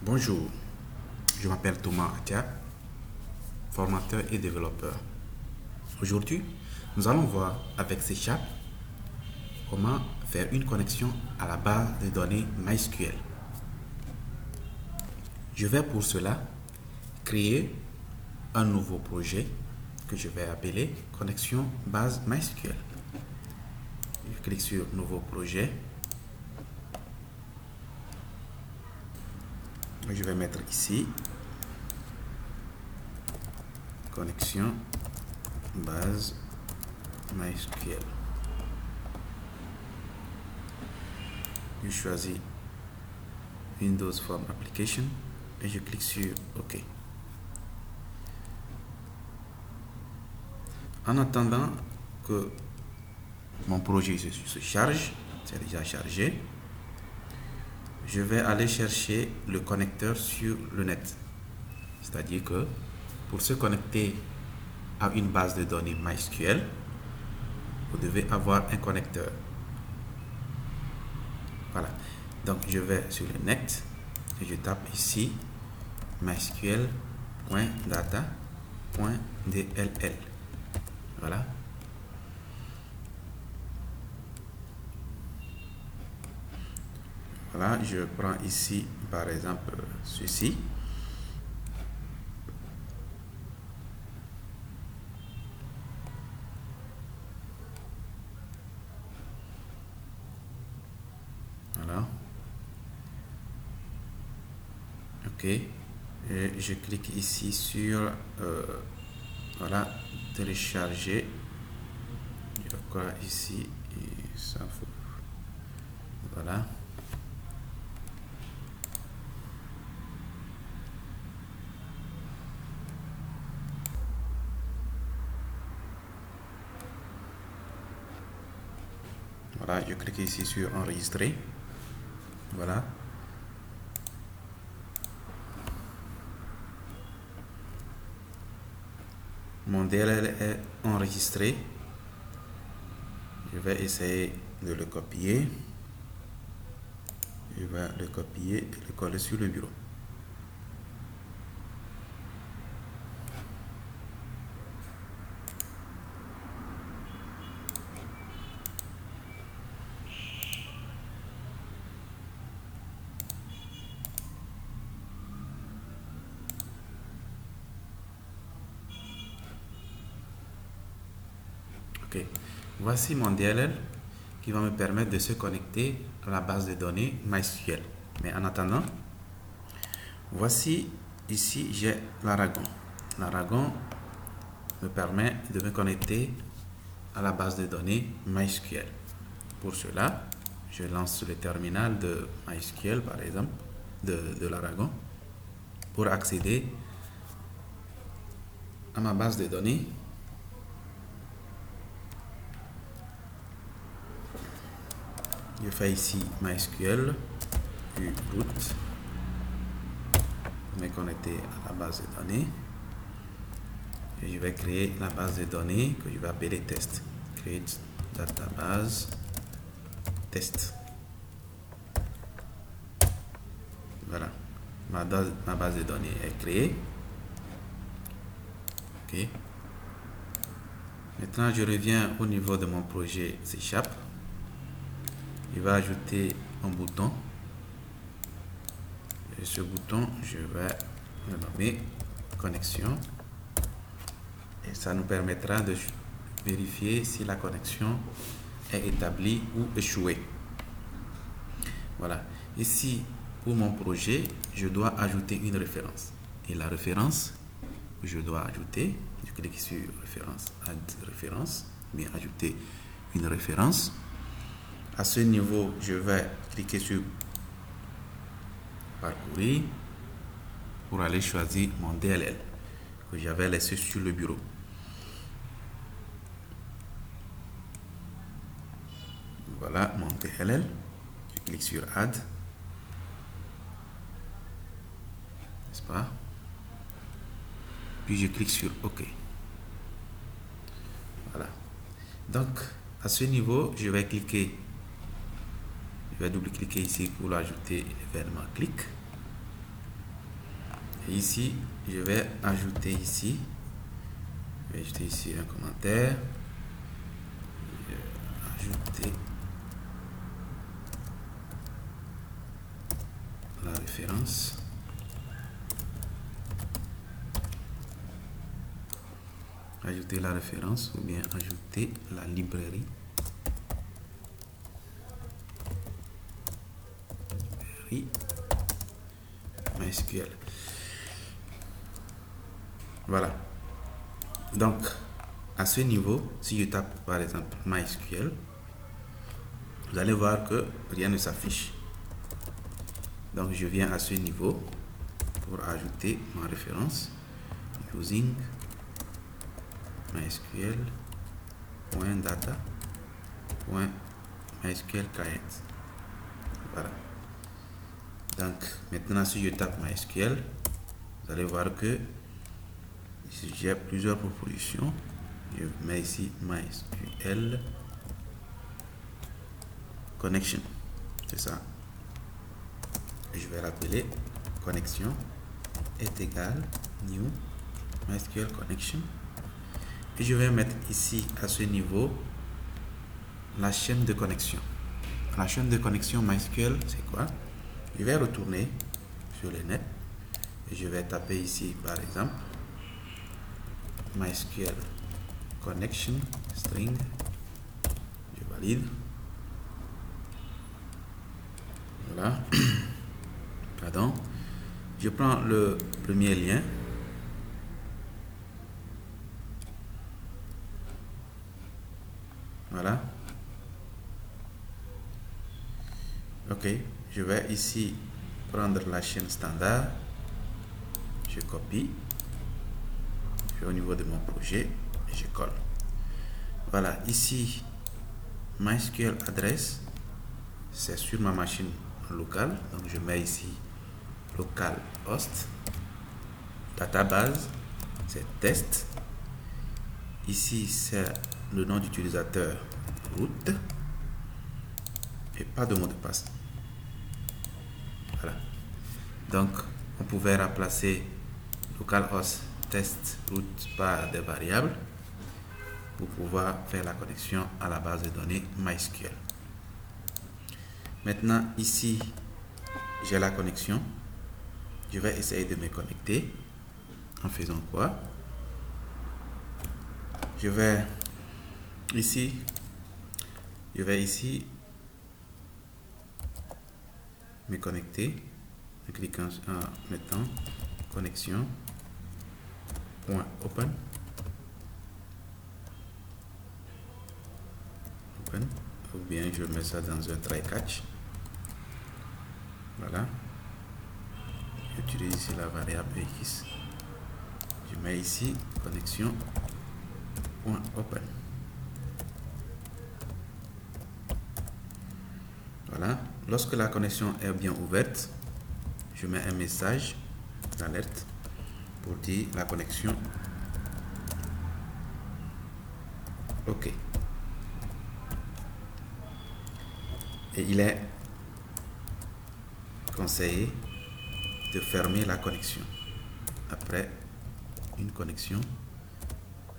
Bonjour, je m'appelle Thomas Atia, formateur et développeur. Aujourd'hui, nous allons voir avec C# comment faire une connexion à la base de données MySQL. Je vais pour cela créer un nouveau projet que je vais appeler connexion base MySQL. Je clique sur nouveau projet. Je vais mettre ici connexion base MySQL. Je choisis Windows Form Application et je clique sur OK. En attendant que mon projet se charge, c'est déjà chargé, je vais aller chercher le connecteur sur le net. C'est-à-dire que pour se connecter à une base de données MySQL, vous devez avoir un connecteur. Voilà. Donc je vais sur le net et je tape ici mysql.data.dll. Voilà. Voilà, je prends ici par exemple ceci. Voilà. OK. Et je clique ici sur voilà, télécharger. Je crois ici et ça faut. Voilà. Voilà, je clique ici sur enregistrer. Voilà. Mon DLL est enregistré. Je vais essayer de le copier. Je vais le copier et le coller sur le bureau. Ok, voici mon DLL qui va me permettre de se connecter à la base de données MySQL. Mais en attendant, voici ici j'ai l'Aragon. L'Aragon me permet de me connecter à la base de données MySQL. Pour cela, je lance le terminal de MySQL par exemple, de l'Aragon, pour accéder à ma base de données. Je fais ici MySQL root pour me connecter à la base de données et je vais créer la base de données que je vais appeler test. Create database test. Voilà, ma base de données est créée. Ok. Maintenant, je reviens au niveau de mon projet C#. Je vais ajouter un bouton. Et ce bouton, je vais le nommer connexion. Et ça nous permettra de vérifier si la connexion est établie ou échouée. Voilà. Ici, pour mon projet, je dois ajouter une référence. Et la référence que je dois ajouter, je clique sur référence, add référence, mais ajouter une référence. À ce niveau, je vais cliquer sur parcourir pour aller choisir mon DLL que j'avais laissé sur le bureau. Voilà mon DLL. Je clique sur add, n'est-ce pas? Puis je clique sur OK. Voilà. Donc à ce niveau, je vais double-cliquer ici pour ajouter l'événement clic. Et ici, je vais ajouter ici. Je vais ajouter ici un commentaire. Je vais ajouter la référence. Ajouter la référence ou bien ajouter la librairie. MySQL. Voilà. Donc, à ce niveau, si je tape par exemple MySQL, vous allez voir que rien ne s'affiche. Donc, je viens à ce niveau pour ajouter ma référence using mysql.data.mysql client. Voilà. Donc, maintenant, si je tape MySQL, vous allez voir que j'ai plusieurs propositions. Je mets ici MySQL connection. C'est ça. Je vais l'appeler connexion est égal new MySQL connection. Et je vais mettre ici à ce niveau la chaîne de connexion. La chaîne de connexion MySQL, c'est quoi? Je vais retourner sur le net et je vais taper ici par exemple MySQL connection string. Je valide. Voilà. Pardon. Je prends le premier lien. Voilà. Ok. Je vais ici prendre la chaîne standard. Je copie. Je vais au niveau de mon projet et je colle. Voilà. Ici, MySQL adresse, c'est sur ma machine locale. Donc, je mets ici localhost. Database, c'est test. Ici, c'est le nom d'utilisateur root. Et pas de mot de passe. Voilà. Donc, on pouvait remplacer localhost test root par des variables pour pouvoir faire la connexion à la base de données MySQL. Maintenant, ici, j'ai la connexion. Je vais essayer de me connecter en faisant quoi? Je vais ici me connecter en cliquant en mettant connexion .open ou bien je mets ça dans un try catch. Voilà. J'utilise ici la variable x. Je mets ici connexion .open. Voilà. Lorsque la connexion est bien ouverte, je mets un message d'alerte pour dire la connexion OK. Et il est conseillé de fermer la connexion après une connexion.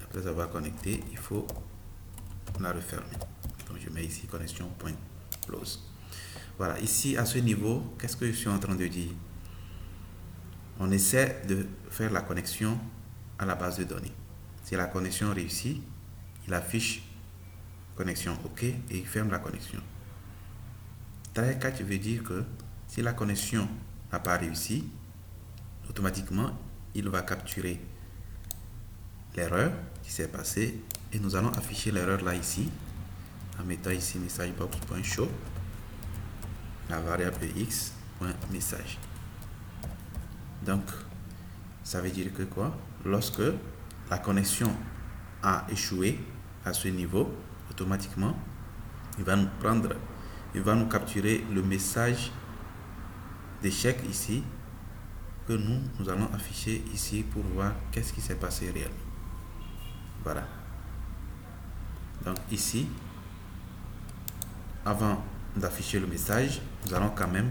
Après avoir connecté, il faut la refermer. Donc je mets ici connexion.close. Voilà, ici à ce niveau, qu'est-ce que je suis en train de dire? On essaie de faire la connexion à la base de données. Si la connexion réussit, il affiche connexion OK et il ferme la connexion. Try catch veut dire que si la connexion n'a pas réussi, automatiquement il va capturer l'erreur qui s'est passée et nous allons afficher l'erreur là ici en mettant ici messagebox.show la variable x.message. Donc ça veut dire que quoi? Lorsque la connexion a échoué à ce niveau, automatiquement il va nous capturer le message d'échec ici que nous allons afficher ici pour voir qu'est-ce qui s'est passé réellement. Voilà. Donc ici, avant d'afficher le message, nous allons quand même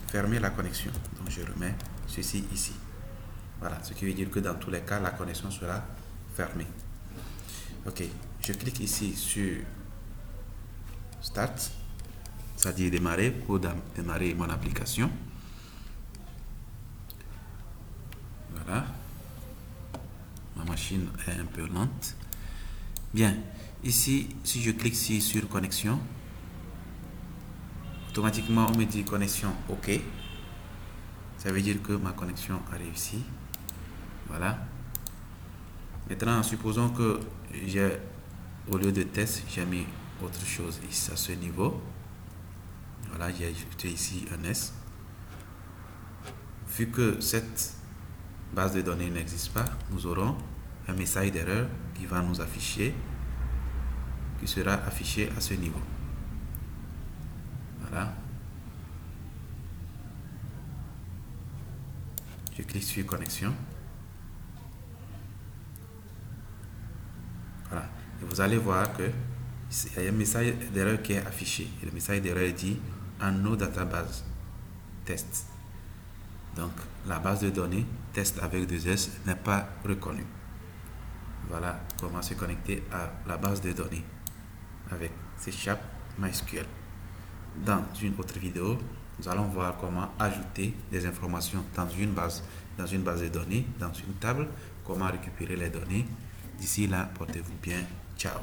fermer la connexion. Donc je remets ceci ici. Voilà, ce qui veut dire que dans tous les cas, la connexion sera fermée. Ok, je clique ici sur Start, c'est-à-dire démarrer pour démarrer mon application. Voilà. Ma machine est un peu lente. Bien, ici, si je clique ici sur connexion, automatiquement on me dit connexion OK. Ça veut dire que ma connexion a réussi. Voilà. Maintenant, supposons que j'ai, au lieu de test, j'ai mis autre chose ici à ce niveau. Voilà, j'ai ajouté ici un S. Vu que cette base de données n'existe pas, nous aurons un message d'erreur qui va nous afficher, qui sera affiché à ce niveau. Voilà. Je clique sur connexion. Voilà. Et vous allez voir que il y a un message d'erreur qui est affiché. Et le message d'erreur dit no database test. Donc la base de données test avec 2 S n'est pas reconnue. Voilà comment se connecter à la base de données avec C# MySQL. Dans une autre vidéo, nous allons voir comment ajouter des informations dans une base de données, dans une table, comment récupérer les données. D'ici là, portez-vous bien. Ciao.